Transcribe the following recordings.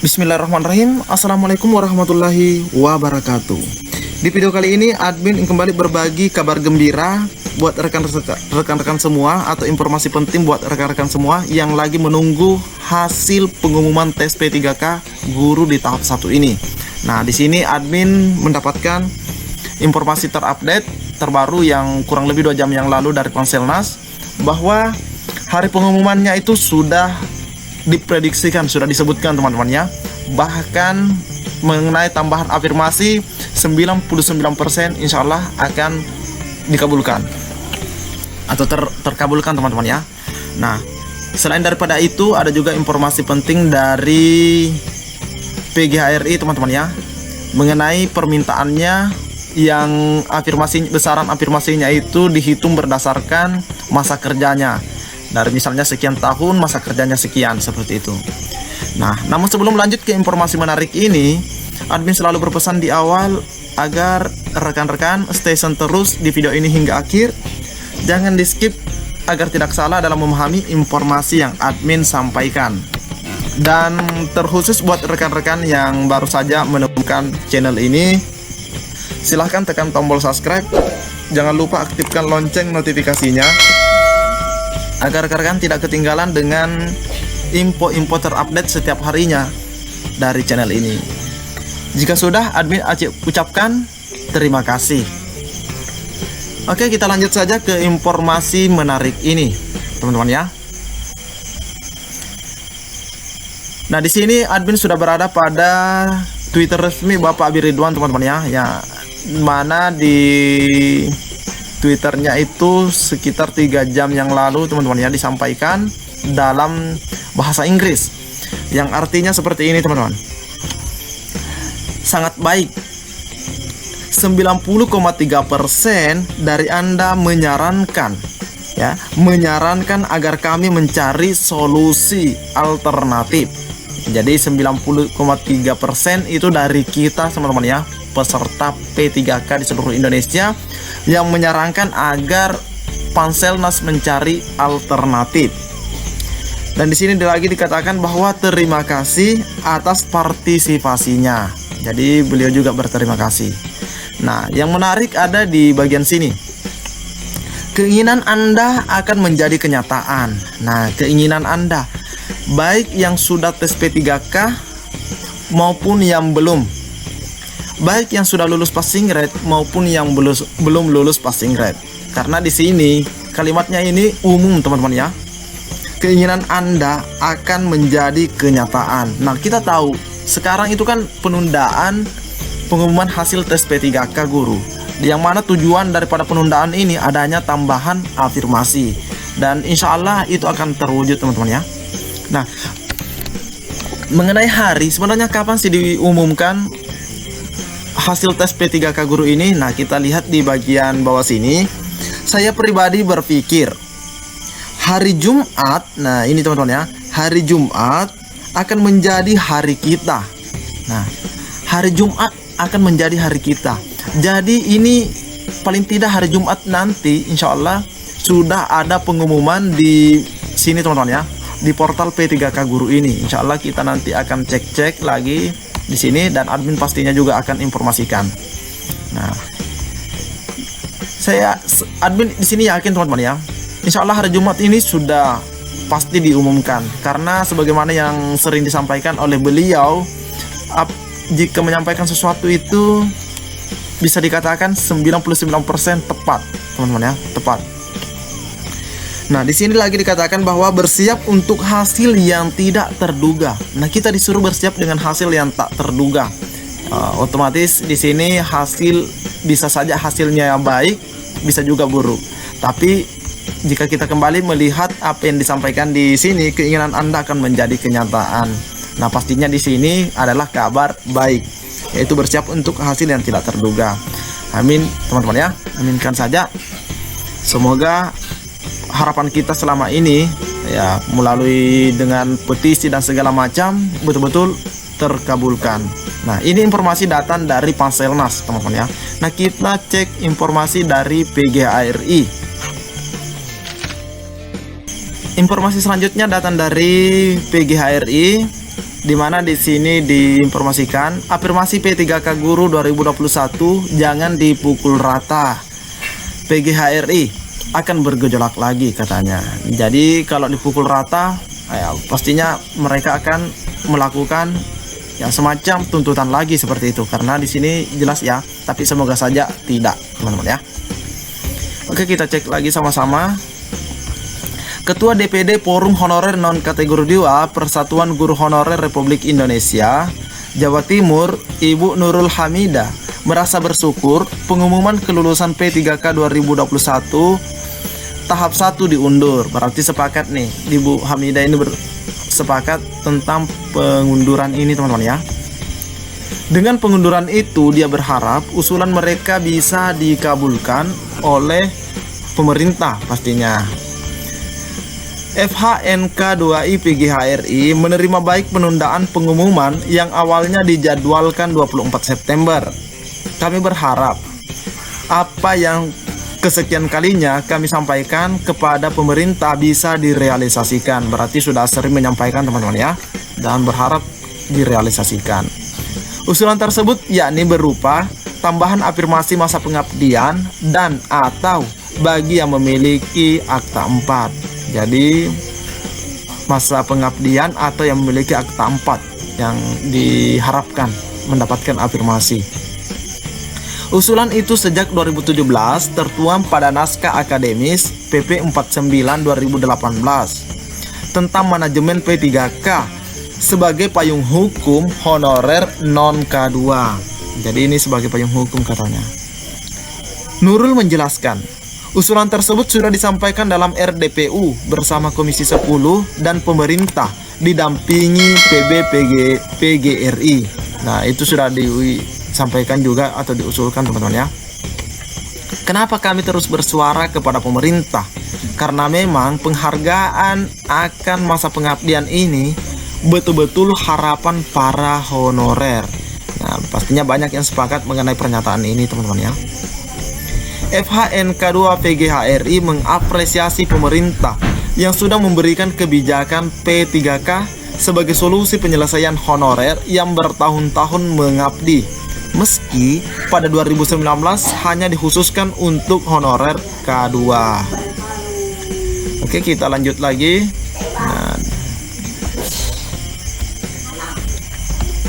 Bismillahirrahmanirrahim. Assalamualaikum warahmatullahi wabarakatuh. Di video kali ini admin kembali berbagi kabar gembira buat rekan-rekan semua, atau informasi penting buat rekan-rekan semua yang lagi menunggu hasil pengumuman tes P3K guru di tahap 1 ini. Nah, di sini admin mendapatkan informasi terupdate terbaru yang kurang lebih 2 jam yang lalu dari Ponselnas, bahwa hari pengumumannya itu sudah diprediksikan, sudah disebutkan teman-teman ya. Bahkan mengenai tambahan afirmasi 99% insya Allah akan dikabulkan atau terkabulkan teman-teman ya. Nah, selain daripada itu ada juga informasi penting dari PGHRI teman-teman ya, mengenai permintaannya yang besaran afirmasinya itu dihitung berdasarkan masa kerjanya. Dari misalnya sekian tahun, masa kerjanya sekian, seperti itu. Nah, namun sebelum lanjut ke informasi menarik ini, admin selalu berpesan di awal agar rekan-rekan stay tune terus di video ini hingga akhir. Jangan di skip agar tidak salah dalam memahami informasi yang admin sampaikan. Dan terkhusus buat rekan-rekan yang baru saja menemukan channel ini, silahkan tekan tombol subscribe. Jangan lupa aktifkan lonceng notifikasinya agar rekan-rekan tidak ketinggalan dengan info-info terupdate setiap harinya dari channel ini. Jika sudah, admin ucapkan terima kasih. Oke, kita lanjut saja ke informasi menarik ini, teman-teman ya. Nah, di sini admin sudah berada pada Twitter resmi Bapak Abi Ridwan, teman-teman ya, mana di Twitternya itu sekitar 3 jam yang lalu teman-teman ya, disampaikan dalam bahasa Inggris yang artinya seperti ini teman-teman. Sangat baik, 90,3% dari Anda menyarankan agar kami mencari solusi alternatif. Jadi 90,3% itu dari kita teman-teman ya, peserta P3K di seluruh Indonesia, yang menyarankan agar Ponselnas mencari alternatif. Dan di sini lagi dikatakan bahwa terima kasih atas partisipasinya. Jadi beliau juga berterima kasih. Nah, yang menarik ada di bagian sini. Keinginan Anda akan menjadi kenyataan. Nah, keinginan Anda, baik yang sudah tes P3K maupun yang belum, baik yang sudah lulus passing grade maupun yang belum lulus passing grade. Karena di sini kalimatnya ini umum teman-teman ya. Keinginan Anda akan menjadi kenyataan. Nah, kita tahu sekarang itu kan penundaan pengumuman hasil tes P3K guru, yang mana tujuan daripada penundaan ini adanya tambahan afirmasi, dan insya Allah itu akan terwujud teman-teman ya. Nah, mengenai hari, sebenarnya kapan sih diumumkan hasil tes P3K guru ini? Nah, kita lihat di bagian bawah sini. Saya pribadi berpikir hari Jumat, nah ini teman-teman ya, hari Jumat akan menjadi hari kita. Nah, hari Jumat akan menjadi hari kita. Jadi ini paling tidak hari Jumat nanti insya Allah sudah ada pengumuman di sini teman-teman ya, di portal P3K guru ini. Insya Allah kita nanti akan cek-cek lagi di sini, dan admin pastinya juga akan informasikan. Nah, admin di sini yakin teman-teman ya, insya Allah hari Jumat ini sudah pasti diumumkan, karena sebagaimana yang sering disampaikan oleh beliau, jika menyampaikan sesuatu itu bisa dikatakan 99% tepat teman-teman ya, tepat. Nah, di sini lagi dikatakan bahwa bersiap untuk hasil yang tidak terduga. Nah, kita disuruh bersiap dengan hasil yang tak terduga. Otomatis di sini hasil bisa saja hasilnya yang baik, bisa juga buruk. Tapi jika kita kembali melihat apa yang disampaikan di sini, keinginan Anda akan menjadi kenyataan. Nah, pastinya di sini adalah kabar baik, yaitu bersiap untuk hasil yang tidak terduga. Amin teman-teman ya, aminkan saja. Semoga harapan kita selama ini ya, melalui dengan petisi dan segala macam, betul-betul terkabulkan. Nah, ini informasi datang dari Ponselnas teman-teman ya. Nah, kita cek informasi dari PGHRI. Informasi selanjutnya datang dari PGHRI. di mana di sini diinformasikan afirmasi P3K Guru 2021 jangan dipukul rata. PGHRI akan bergejolak lagi katanya. Jadi kalau dipukul rata, ya pastinya mereka akan melakukan ya semacam tuntutan lagi seperti itu, karena di sini jelas ya, tapi semoga saja tidak, teman-teman ya. Oke, kita cek lagi sama-sama. Ketua DPD Forum Honorer Non Kategori 2 Persatuan Guru Honorer Republik Indonesia Jawa Timur, Ibu Nurul Hamidah merasa bersyukur pengumuman kelulusan P3K 2021 tahap 1 diundur. Berarti sepakat nih, Ibu Hamidah ini bersepakat tentang pengunduran ini, teman-teman ya. Dengan pengunduran itu, dia berharap usulan mereka bisa dikabulkan oleh pemerintah pastinya. FHNK2I PGHRI menerima baik penundaan pengumuman yang awalnya dijadwalkan 24 September. Kami berharap apa yang kesekian kalinya kami sampaikan kepada pemerintah bisa direalisasikan. Berarti sudah sering menyampaikan, teman-teman ya, dan berharap direalisasikan. Usulan tersebut yakni berupa tambahan afirmasi masa pengabdian dan atau bagi yang memiliki akta 4. Jadi masa pengabdian atau yang memiliki akta 4 yang diharapkan mendapatkan afirmasi. Usulan itu sejak 2017 tertuang pada naskah akademis PP 49 2018 tentang manajemen P3K sebagai payung hukum honorer non K2. Jadi ini sebagai payung hukum katanya. Nurul menjelaskan, usulan tersebut sudah disampaikan dalam RDPU bersama Komisi 10 dan pemerintah didampingi PGRI. Nah, itu sudah disampaikan juga atau diusulkan, teman-teman ya. Kenapa kami terus bersuara kepada pemerintah? Karena memang penghargaan akan masa pengabdian ini betul-betul harapan para honorer. Nah, pastinya banyak yang sepakat mengenai pernyataan ini, teman-teman ya. FHNK2 PGHRI mengapresiasi pemerintah yang sudah memberikan kebijakan P3K sebagai solusi penyelesaian honorer yang bertahun-tahun mengabdi, meski pada 2019 hanya dikhususkan untuk honorer K2. Oke, kita lanjut lagi. Nah,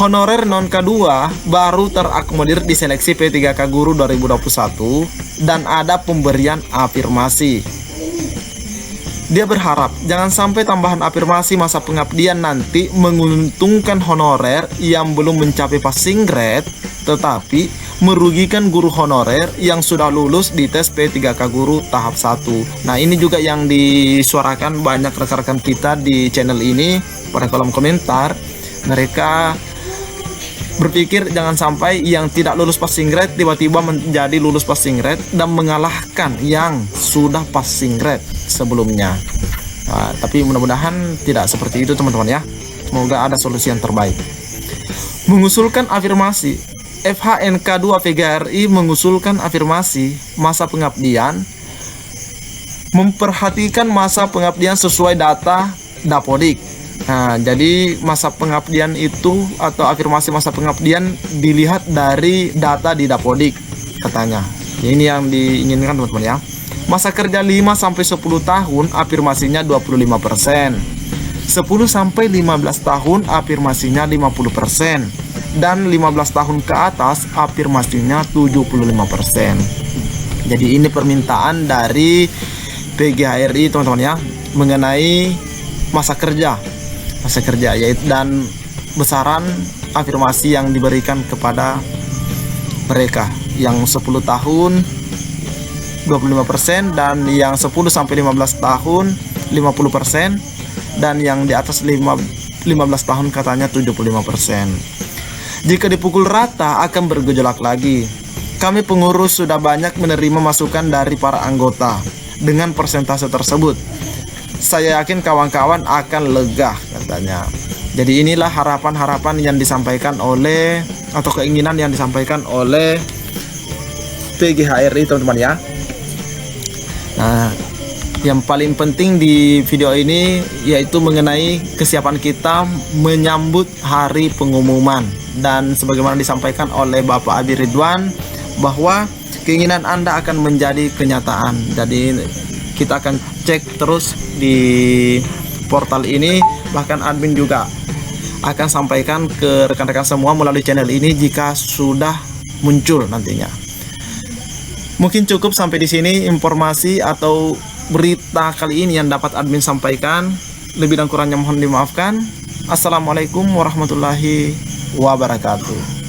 honorer non K2 baru terakomodir di seleksi P3K Guru 2021 dan ada pemberian afirmasi. Dia berharap jangan sampai tambahan afirmasi masa pengabdian nanti menguntungkan honorer yang belum mencapai passing grade, tetapi merugikan guru honorer yang sudah lulus di tes P3K Guru tahap 1. Nah, ini juga yang disuarakan banyak rekan-rekan kita di channel ini pada kolom komentar. Mereka berpikir jangan sampai yang tidak lulus passing grade tiba-tiba menjadi lulus passing grade dan mengalahkan yang sudah passing grade sebelumnya. Nah, tapi mudah-mudahan tidak seperti itu, teman-teman ya. Semoga ada solusi yang terbaik. Mengusulkan afirmasi. FHNK2 PGRI mengusulkan afirmasi masa pengabdian, memperhatikan masa pengabdian sesuai data Dapodik. Nah, jadi masa pengabdian itu atau afirmasi masa pengabdian dilihat dari data di Dapodik katanya. Ini yang diinginkan, teman-teman ya. Masa kerja 5-10 tahun afirmasinya 25%. 10-15 tahun afirmasinya 50%. Dan 15 tahun ke atas afirmasinya 75%. Jadi ini permintaan dari PGHRI, teman-teman ya, mengenai masa kerja yaitu dan besaran afirmasi yang diberikan kepada mereka yang 10 tahun 25% dan yang 10-15 tahun 50% dan yang di atas 15 tahun katanya 75%. Jika dipukul rata akan bergejolak lagi. Kami pengurus sudah banyak menerima masukan dari para anggota dengan persentase tersebut. Saya yakin kawan-kawan akan lega katanya. Jadi inilah harapan-harapan yang disampaikan oleh atau keinginan yang disampaikan oleh PGHRI, teman-teman ya. Nah, Yang paling penting di video ini yaitu mengenai kesiapan kita menyambut hari pengumuman. Dan sebagaimana disampaikan oleh Bapak Abi Ridwan bahwa keinginan Anda akan menjadi kenyataan. Jadi kita akan cek terus di portal ini, bahkan admin juga akan sampaikan ke rekan-rekan semua melalui channel ini jika sudah muncul nantinya. Mungkin cukup sampai di sini informasi atau berita kali ini yang dapat admin sampaikan. Lebih dan kurangnya mohon dimaafkan. Assalamualaikum warahmatullahi wabarakatuh.